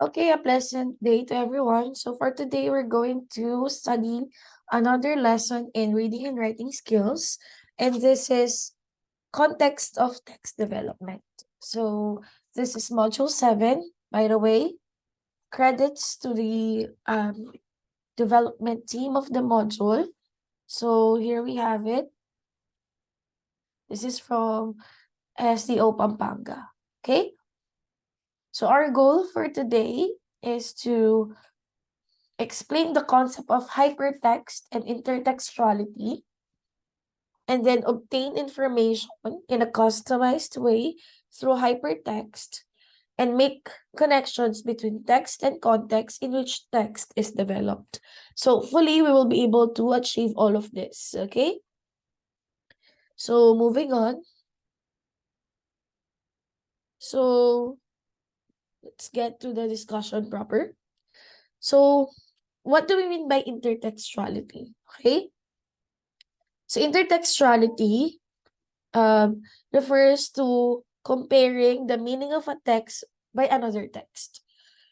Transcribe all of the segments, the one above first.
Okay, a pleasant day to everyone. So for today, we're going to study another lesson in reading and writing skills. And this is context of text development. So this is module 7, by the way. Credits to the development team of the module. So here we have it. This is from SDO Pampanga. Okay? So our goal for today is to explain the concept of hypertext and intertextuality, and then obtain information in a customized way through hypertext, and make connections between text and context in which text is developed. So hopefully we will be able to achieve all of this, okay? So moving on. So let's get to the discussion proper. So what do we mean by intertextuality? Okay? So intertextuality refers to comparing the meaning of a text by another text.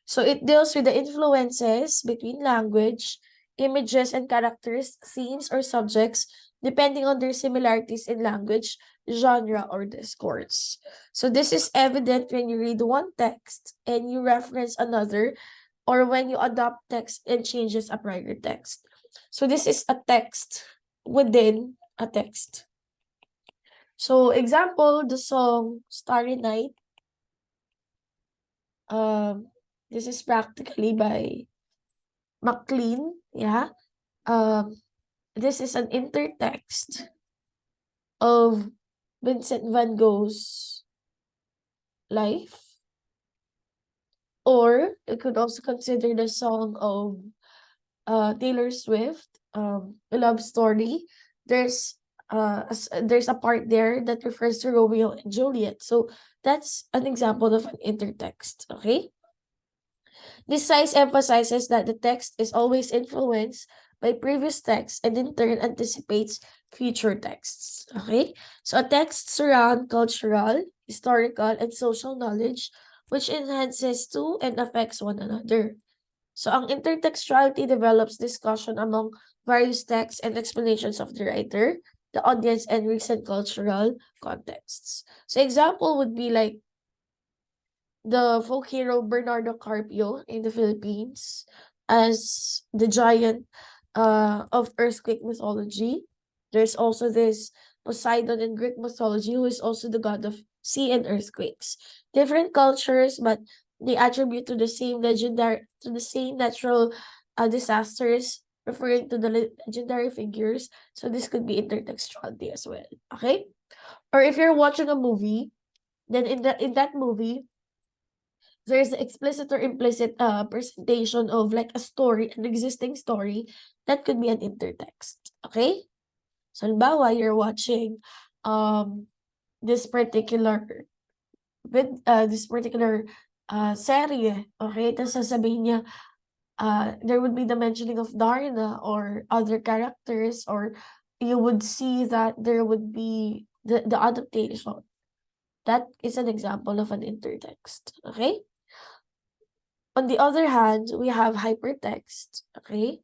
So it deals with the influences between language, images, and characters, themes, or subjects, depending on their similarities in language, genre, or discourse. So this is evident when you read one text and you reference another, or when you adopt text and changes a prior text. So this is a text within a text. So example, the song Starry Night. This is practically by McLean. Yeah. This is an intertext of Vincent van Gogh's life. Or you could also consider the song of Taylor Swift, A Love Story. There's a part there that refers to Romeo and Juliet. So that's an example of an intertext, okay? This size emphasizes that the text is always influenced by previous texts and in turn anticipates future texts, okay? So a text surrounds cultural, historical, and social knowledge which enhances to and affects one another. So ang intertextuality develops discussion among various texts and explanations of the writer, the audience, and recent cultural contexts. So example would be like the folk hero Bernardo Carpio in the Philippines as the giant of earthquake mythology. There's also this Poseidon in Greek mythology, who is also the god of sea and earthquakes. Different cultures, but they attribute to the same natural disasters, referring to the legendary figures. So this could be intertextuality as well. Okay? Or if you're watching a movie, then in that movie, there's explicit or implicit presentation of like a story, an existing story that could be an intertext. Okay? So, halimbawa, you're watching this particular serye, okay? Tapos sasabihin niya, there would be the mentioning of Darna or other characters, or you would see that there would be the adaptation. That is an example of an intertext, okay? On the other hand, we have hypertext, okay?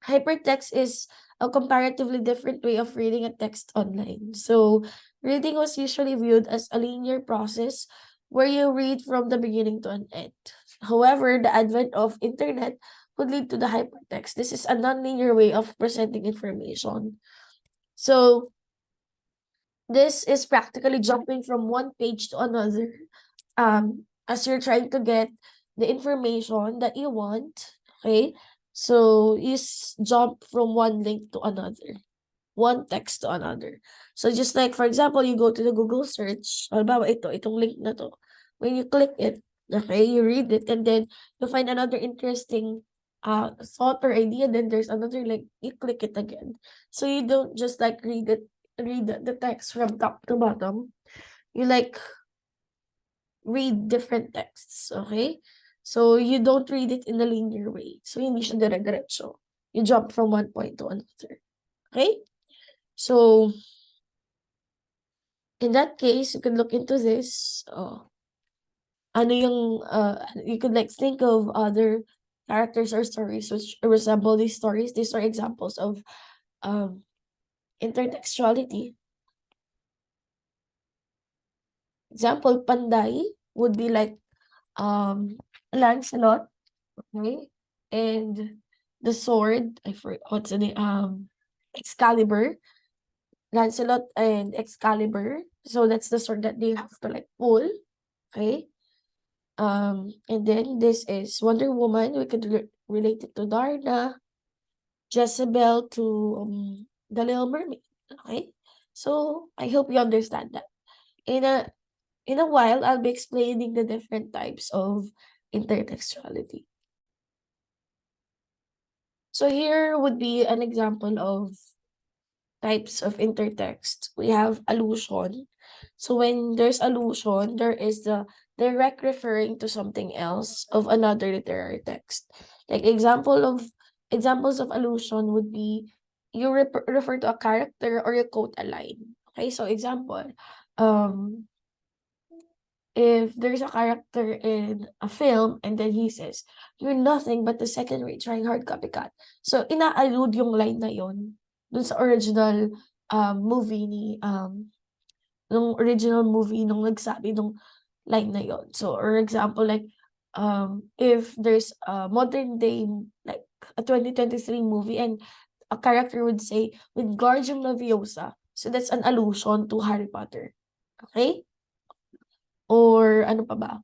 Hypertext is a comparatively different way of reading a text online. So, reading was usually viewed as a linear process where you read from the beginning to an end. However, the advent of internet could lead to the hypertext. This is a non-linear way of presenting information. So, this is practically jumping from one page to another as you're trying to get the information that you want, okay? So you jump from one link to another, one text to another. So just like, for example, you go to the Google search, halimbawa itong link na to. When you click it, okay, you read it, and then you find another interesting thought or idea, then there's another link, you click it again. So you don't just like read the text from top to bottom. You like read different texts, okay? So you don't read it in a linear way. So hindi siya dire-diretso. You jump from one point to another. Okay? So in that case, you can look into this. ano yung, you could like think of other characters or stories which resemble these stories. These are examples of um intertextuality. Example, Panday would be like Lancelot, okay? And the sword, I forgot what's the name, Excalibur. Lancelot and Excalibur. So that's the sword that they have to like pull, okay? And then this is Wonder Woman. We could relate it to Darna, Jezebel to the Little Mermaid. Okay, so I hope you understand that. In a in a while, I'll be explaining the different types of intertextuality. So here would be an example of types of intertext. We have allusion. So when there's allusion, there is the direct referring to something else of another literary text. Like examples of allusion would be you refer to a character or you quote a line. Okay, so example, um, if there's a character in a film and then he says, "You're nothing but the second-rate trying hard copycat." So ina-allude yung line na yon dun sa original movie nung original movie nung nagsabi nung line na yon. So or example like if there's a modern day like a 2023 movie and a character would say with Wingardium Leviosa. So that's an allusion to Harry Potter. Okay? Or ano pa ba?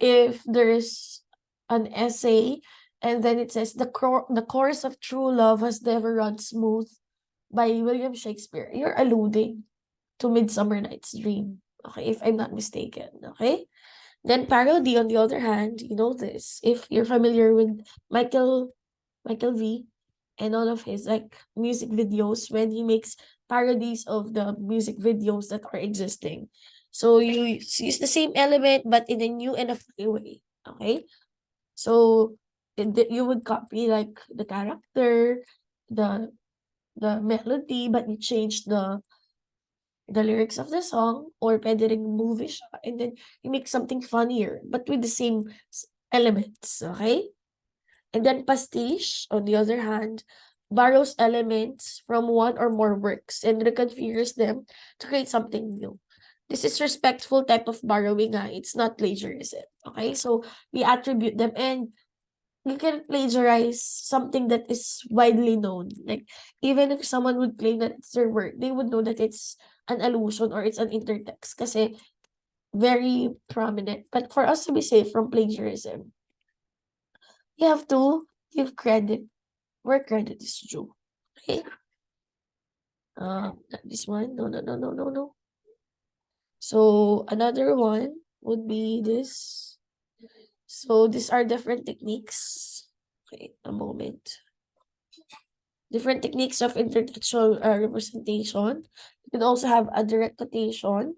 If there's an essay and then it says the course of true love has never run smooth by William Shakespeare, you're alluding to Midsummer Night's Dream. Okay, if I'm not mistaken. Okay. Then parody, on the other hand, you know this. If you're familiar with Michael V and all of his like music videos when he makes parodies of the music videos that are existing. So you use the same element but in a new and a funny way. Okay? So you would copy like the character, the the melody, but you change the lyrics of the song or pwede ring movie siya and then you make something funnier but with the same elements. Okay? And then pastiche, on the other hand, borrows elements from one or more works and reconfigures them to create something new. This is respectful type of borrowing. It's not plagiarism. Okay, so we attribute them and you can plagiarize something that is widely known. Like even if someone would claim that it's their work, they would know that it's an allusion or it's an intertext kasi very prominent. But for us to be safe from plagiarism, you have to give credit where credit is due. Okay? Not this one. No, no, no, no, no, no. So another one would be this. So these are different techniques. Okay, a moment. Different techniques of intertextual representation. You can also have a direct quotation,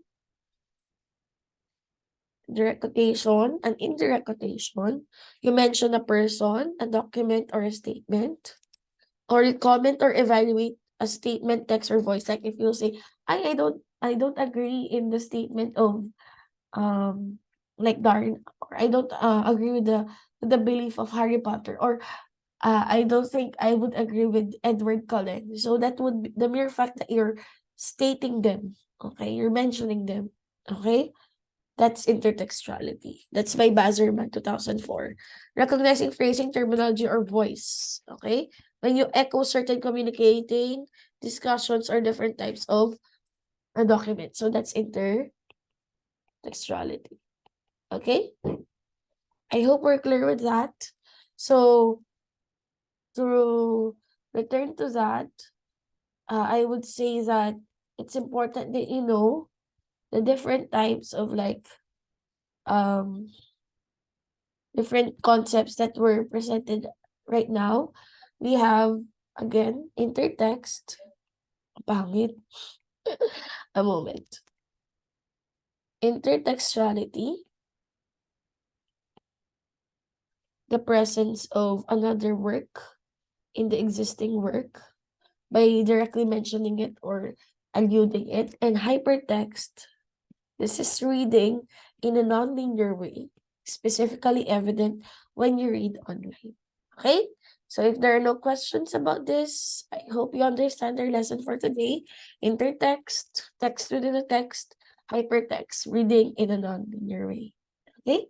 an indirect quotation. You mention a person, a document, or a statement. Or you comment or evaluate a statement, text, or voice. Like if you say, I don't agree in the statement of like Darn, or I don't agree with the belief of Harry Potter, or I don't think I would agree with Edward Cullen. So that would be the mere fact that you're stating them, okay, you're mentioning them, okay. That's intertextuality. That's by Bazerman, 2004. Recognizing phrasing, terminology, or voice. Okay? When you echo certain communicating discussions or different types of a document. So that's intertextuality. Okay? I hope we're clear with that. So to return to that, I would say that it's important that you know the different types of like um different concepts that were presented right now. We have, again, intertext. Pangit. A moment. Intertextuality, the presence of another work in the existing work by directly mentioning it or alluding it. And hypertext, This is reading in a nonlinear way, specifically evident when you read online. Okay? So if there are no questions about this, I hope you understand our lesson for today. Intertext, text within a text, hypertext, reading in a nonlinear way. Okay?